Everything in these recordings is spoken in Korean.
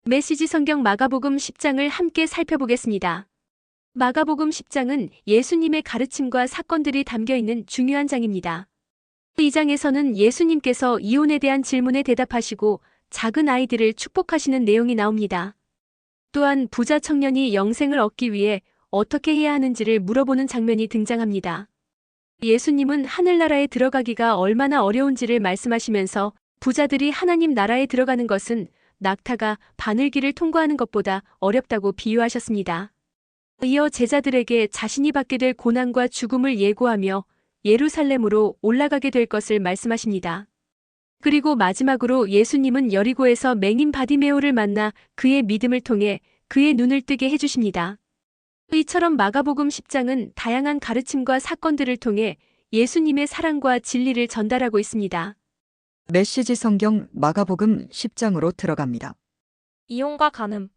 메시지 성경 마가복음 10장을 함께 살펴보겠습니다. 마가복음 10장은 예수님의 가르침과 사건들이 담겨 있는 중요한 장입니다. 이 장에서는 예수님께서 이혼에 대한 질문에 대답하시고 작은 아이들을 축복하시는 내용이 나옵니다. 또한 부자 청년이 영생을 얻기 위해 어떻게 해야 하는지를 물어보는 장면이 등장합니다. 예수님은 하늘나라에 들어가기가 얼마나 어려운지를 말씀하시면서 부자들이 하나님 나라에 들어가는 것은 낙타가 바늘길을 통과하는 것보다 어렵다고 비유하셨습니다. 이어 제자들에게 자신이 받게 될 고난과 죽음을 예고하며 예루살렘으로 올라가게 될 것을 말씀하십니다. 그리고 마지막으로 예수님은 여리고에서 맹인 바디메오를 만나 그의 믿음을 통해 그의 눈을 뜨게 해주십니다. 이처럼 마가복음 10장은 다양한 가르침과 사건들을 통해 예수님의 사랑과 진리를 전달하고 있습니다. 메시지 성경 마가복음 10장으로 들어갑니다. 이혼과 간음.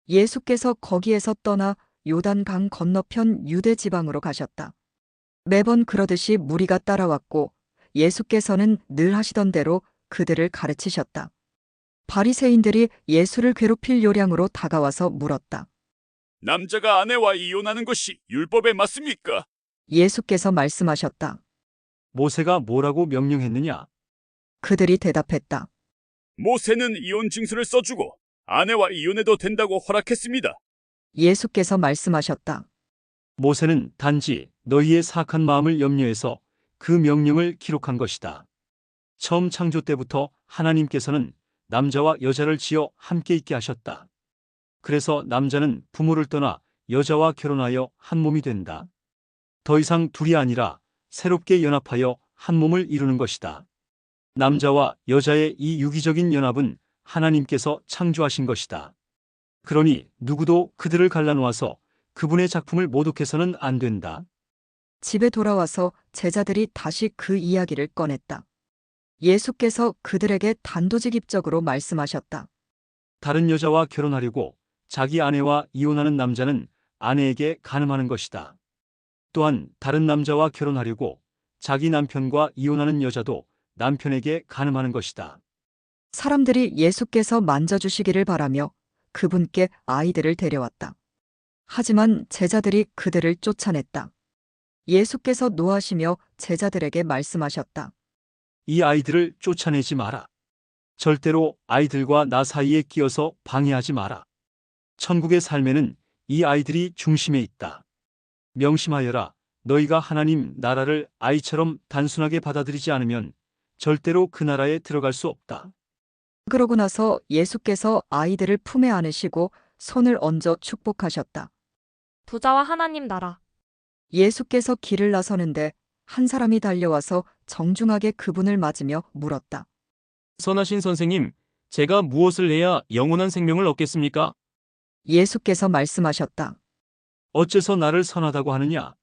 예수께서 거기에서 떠나 요단강 건너편 유대 지방으로 가셨다. 매번 그러듯이 무리가 따라왔고 예수께서는 늘 하시던 대로 그들을 가르치셨다. 바리새인들이 예수를 괴롭힐 요량으로 다가와서 물었다. 남자가 아내와 이혼하는 것이 율법에 맞습니까? 예수께서 말씀하셨다. 모세가 뭐라고 명령했느냐? 그들이 대답했다. 모세는 이혼 징수를 써주고 아내와 이혼해도 된다고 허락했습니다. 예수께서 말씀하셨다. 모세는 단지 너희의 사악한 마음을 염려해서 그 명령을 기록한 것이다. 처음 창조 때부터 하나님께서는 남자와 여자를 지어 함께 있게 하셨다. 그래서 남자는 부모를 떠나 여자와 결혼하여 한 몸이 된다. 더 이상 둘이 아니라 새롭게 연합하여 한 몸을 이루는 것이다. 남자와 여자의 이 유기적인 연합은 하나님께서 창조하신 것이다. 그러니 누구도 그들을 갈라놓아서 그분의 작품을 모독해서는 안 된다. 집에 돌아와서 제자들이 다시 그 이야기를 꺼냈다. 예수께서 그들에게 단도직입적으로 말씀하셨다. 다른 여자와 결혼하려고 자기 아내와 이혼하는 남자는 아내에게 간음하는 것이다. 또한 다른 남자와 결혼하려고 자기 남편과 이혼하는 여자도 남편에게 간음하는 것이다. 사람들이 예수께서 만져주시기를 바라며 그분께 아이들을 데려왔다. 하지만 제자들이 그들을 쫓아냈다. 예수께서 노하시며 제자들에게 말씀하셨다. 이 아이들을 쫓아내지 마라. 절대로 아이들과 나 사이에 끼어서 방해하지 마라. 천국의 삶에는 이 아이들이 중심에 있다. 명심하여라. 너희가 하나님 나라를 아이처럼 단순하게 받아들이지 않으면 절대로 그 나라에 들어갈 수 없다. 그러고 나서 예수께서 아이들을 품에 안으시고 손을 얹어 축복하셨다. 부자와 하나님 나라. 예수께서 길을 나서는데 한 사람이 달려와서 정중하게 그분을 맞으며 물었다. 선하신 선생님, 제가 무엇을 해야 영원한 생명을 얻겠습니까? 예수께서 말씀하셨다. 어째서 나를 선하다고 하느냐?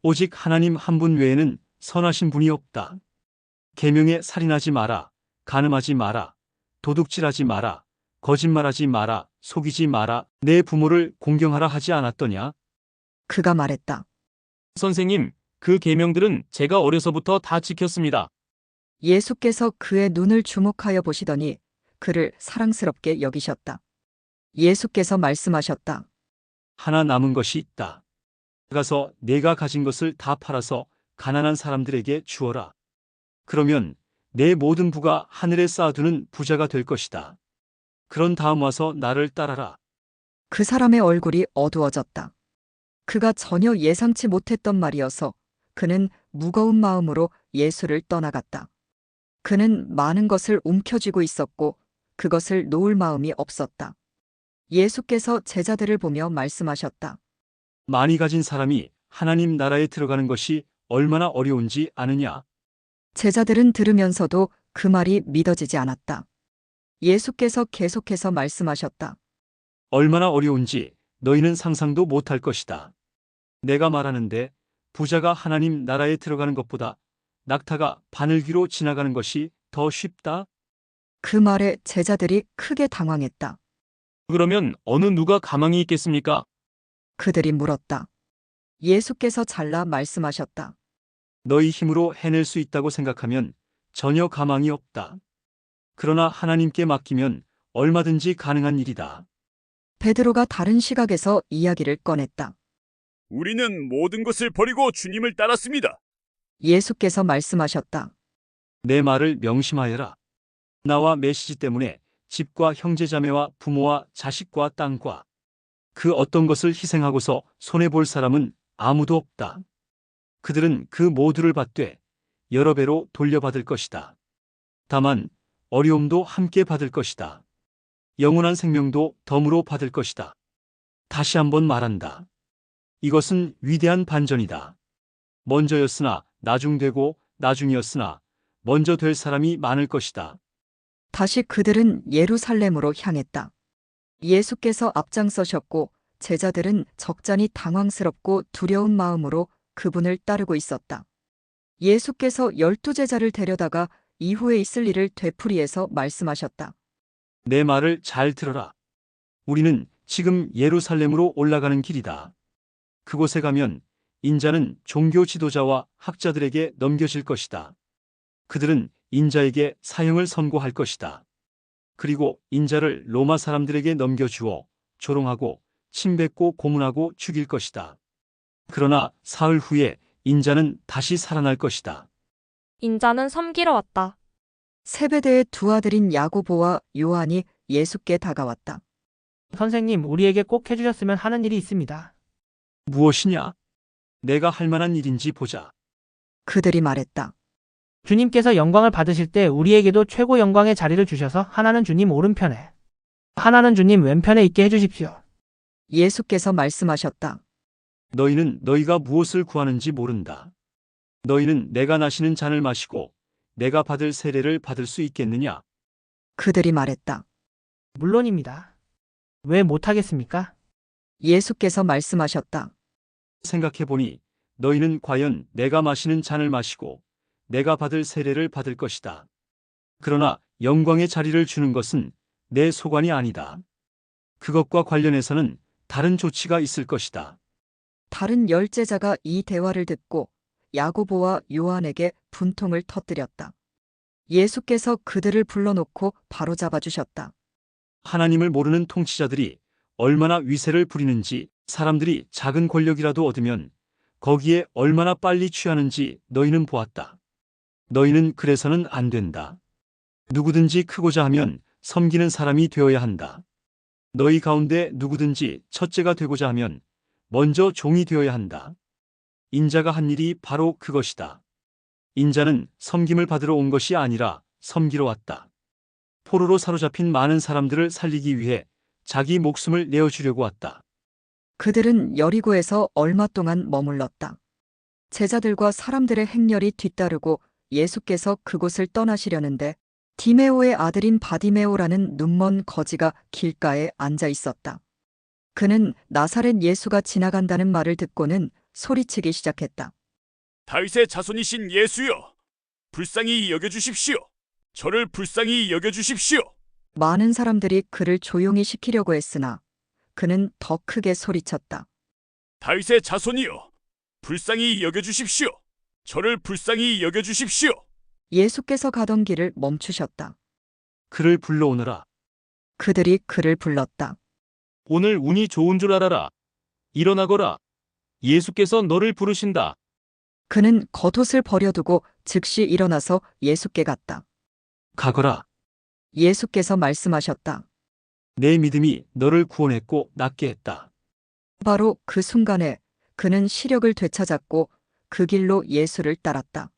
오직 하나님 한 분 외에는 선하신 분이 없다. 계명에 살인하지 마라, 간음하지 마라, 도둑질하지 마라, 거짓말하지 마라, 속이지 마라, 내 부모를 공경하라 하지 않았더냐? 그가 말했다. 선생님, 그 계명들은 제가 어려서부터 다 지켰습니다. 예수께서 그의 눈을 주목하여 보시더니 그를 사랑스럽게 여기셨다. 예수께서 말씀하셨다. 하나 남은 것이 있다. 가서 내가 가진 것을 다 팔아서 가난한 사람들에게 주어라. 그러면 내 모든 부가 하늘에 쌓아두는 부자가 될 것이다. 그런 다음 와서 나를 따라라. 그 사람의 얼굴이 어두워졌다. 그가 전혀 예상치 못했던 말이어서 그는 무거운 마음으로 예수를 떠나갔다. 그는 많은 것을 움켜쥐고 있었고 그것을 놓을 마음이 없었다. 예수께서 제자들을 보며 말씀하셨다. 많이 가진 사람이 하나님 나라에 들어가는 것이 얼마나 어려운지 아느냐? 제자들은 들으면서도 그 말이 믿어지지 않았다. 예수께서 계속해서 말씀하셨다. 얼마나 어려운지 너희는 상상도 못할 것이다. 내가 말하는데 부자가 하나님 나라에 들어가는 것보다 낙타가 바늘귀로 지나가는 것이 더 쉽다? 그 말에 제자들이 크게 당황했다. 그러면 어느 누가 가망이 있겠습니까? 그들이 물었다. 예수께서 잘라 말씀하셨다. 너희 힘으로 해낼 수 있다고 생각하면 전혀 가망이 없다. 그러나 하나님께 맡기면 얼마든지 가능한 일이다. 베드로가 다른 시각에서 이야기를 꺼냈다. 우리는 모든 것을 버리고 주님을 따랐습니다. 예수께서 말씀하셨다. 내 말을 명심하여라. 나와 메시지 때문에 집과 형제자매와 부모와 자식과 땅과 그 어떤 것을 희생하고서 손해볼 사람은 아무도 없다. 그들은 그 모두를 받되 여러 배로 돌려받을 것이다. 다만 어려움도 함께 받을 것이다. 영원한 생명도 덤으로 받을 것이다. 다시 한번 말한다. 이것은 위대한 반전이다. 먼저였으나 나중되고 나중이었으나 먼저 될 사람이 많을 것이다. 다시 그들은 예루살렘으로 향했다. 예수께서 앞장서셨고 제자들은 적잖이 당황스럽고 두려운 마음으로 그분을 따르고 있었다. 예수께서 12제자를 데려다가 이후에 있을 일을 되풀이해서 말씀하셨다. 내 말을 잘 들어라. 우리는 지금 예루살렘으로 올라가는 길이다. 그곳에 가면 인자는 종교 지도자와 학자들에게 넘겨질 것이다. 그들은 인자에게 사형을 선고할 것이다. 그리고 인자를 로마 사람들에게 넘겨주어 조롱하고 침뱉고 고문하고 죽일 것이다. 그러나 사흘 후에 인자는 다시 살아날 것이다. 인자는 섬기러 왔다. 세베대의 두 아들인 야고보와 요한이 예수께 다가왔다. 선생님, 우리에게 꼭 해주셨으면 하는 일이 있습니다. 무엇이냐? 내가 할 만한 일인지 보자. 그들이 말했다. 주님께서 영광을 받으실 때 우리에게도 최고 영광의 자리를 주셔서 하나는 주님 오른편에, 하나는 주님 왼편에 있게 해주십시오. 예수께서 말씀하셨다. 너희는 너희가 무엇을 구하는지 모른다. 너희는 내가 나시는 잔을 마시고 내가 받을 세례를 받을 수 있겠느냐? 그들이 말했다. 물론입니다. 왜 못하겠습니까? 예수께서 말씀하셨다. 생각해보니 너희는 과연 내가 마시는 잔을 마시고 내가 받을 세례를 받을 것이다. 그러나 영광의 자리를 주는 것은 내 소관이 아니다. 그것과 관련해서는 다른 조치가 있을 것이다. 다른 10제자가 이 대화를 듣고 야고보와 요한에게 분통을 터뜨렸다. 예수께서 그들을 불러놓고 바로잡아 주셨다. 하나님을 모르는 통치자들이 얼마나 위세를 부리는지, 사람들이 작은 권력이라도 얻으면 거기에 얼마나 빨리 취하는지 너희는 보았다. 너희는 그래서는 안 된다. 누구든지 크고자 하면 섬기는 사람이 되어야 한다. 너희 가운데 누구든지 첫째가 되고자 하면 먼저 종이 되어야 한다. 인자가 한 일이 바로 그것이다. 인자는 섬김을 받으러 온 것이 아니라 섬기러 왔다. 포로로 사로잡힌 많은 사람들을 살리기 위해 자기 목숨을 내어주려고 왔다. 그들은 여리고에서 얼마 동안 머물렀다. 제자들과 사람들의 행렬이 뒤따르고 예수께서 그곳을 떠나시려는데 디메오의 아들인 바디메오라는 눈먼 거지가 길가에 앉아 있었다. 그는 나사렛 예수가 지나간다는 말을 듣고는 소리치기 시작했다. 다윗의 자손이신 예수여, 불쌍히 여겨주십시오. 저를 불쌍히 여겨주십시오. 많은 사람들이 그를 조용히 시키려고 했으나 그는 더 크게 소리쳤다. 다윗의 자손이여, 불쌍히 여겨주십시오. 저를 불쌍히 여겨주십시오. 예수께서 가던 길을 멈추셨다. 그를 불러오너라. 그들이 그를 불렀다. 오늘 운이 좋은 줄 알아라. 일어나거라. 예수께서 너를 부르신다. 그는 겉옷을 버려두고 즉시 일어나서 예수께 갔다. 가거라. 예수께서 말씀하셨다. 내 믿음이 너를 구원했고 낫게 했다. 바로 그 순간에 그는 시력을 되찾았고 그 길로 예수를 따랐다.